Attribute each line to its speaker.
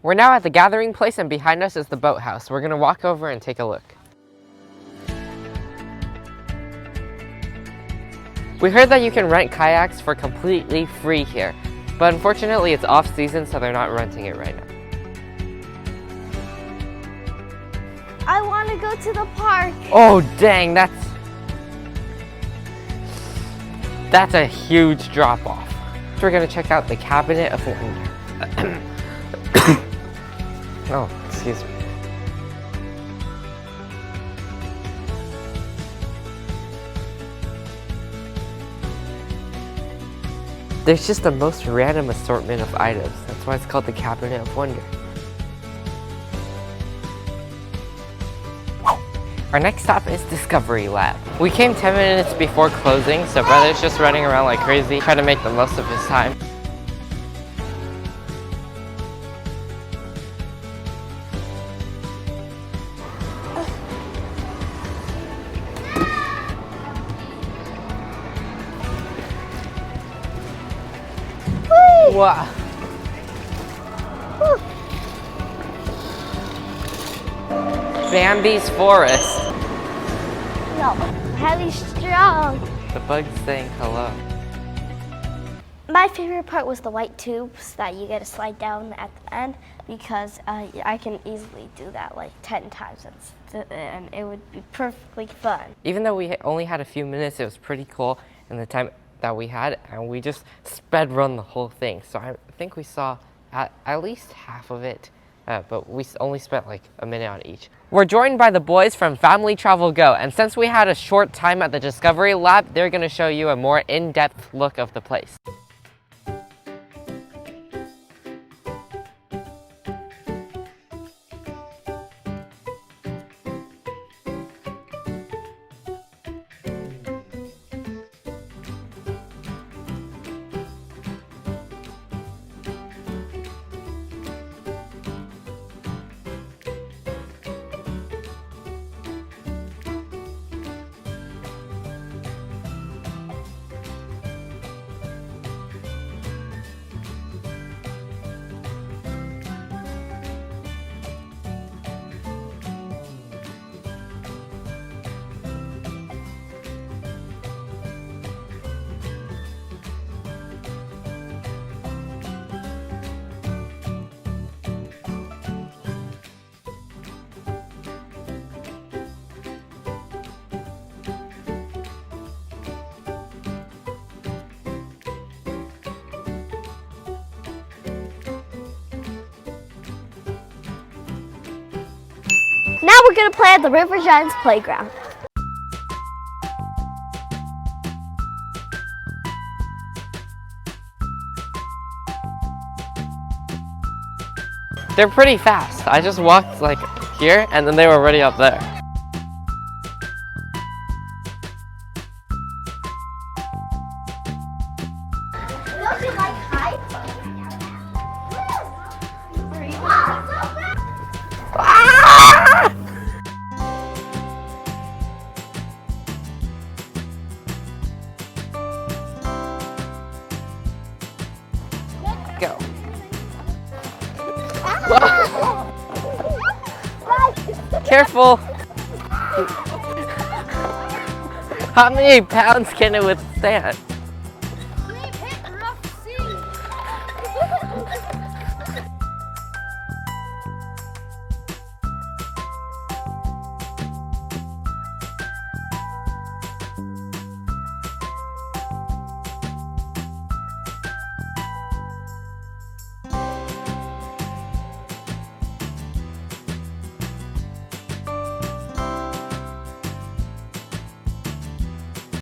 Speaker 1: We're now at the gathering place, and behind us is the boathouse. We're gonna walk over and take a look. We heard that you can rent kayaks for completely free here, but unfortunately it's off season, so they're not renting it right now.
Speaker 2: I want to go to the park.
Speaker 1: Oh dang, that's a huge drop off. So we're gonna check out the cabinet of wonder. Oh, excuse me. There's just the most random assortment of items. That's why it's called the Cabinet of Wonder. Our next stop is Discovery Lab. We came 10 minutes before closing, so brother's just running around like crazy, trying to make the most of his time. Wow. Bambi's forest.
Speaker 2: No, heavy strong.
Speaker 1: The bug's saying hello.
Speaker 2: My favorite part was the white tubes that you get to slide down at the end, because I can easily do that like 10 times and it would be perfectly fun.
Speaker 1: Even though we only had a few minutes, it was pretty cool in the time that we had, and we just sped run the whole thing. So I think we saw at least half of it, but we only spent like a minute on each. We're joined by the boys from Family Travel Go, and since we had a short time at the Discovery Lab, they're going to show you a more in-depth look of the place.
Speaker 2: Now we're gonna play at the River Giants playground.
Speaker 1: They're pretty fast. I just walked like here, and then they were already up there.
Speaker 2: Don't you like heights?
Speaker 1: Go. Careful. How many pounds can it withstand?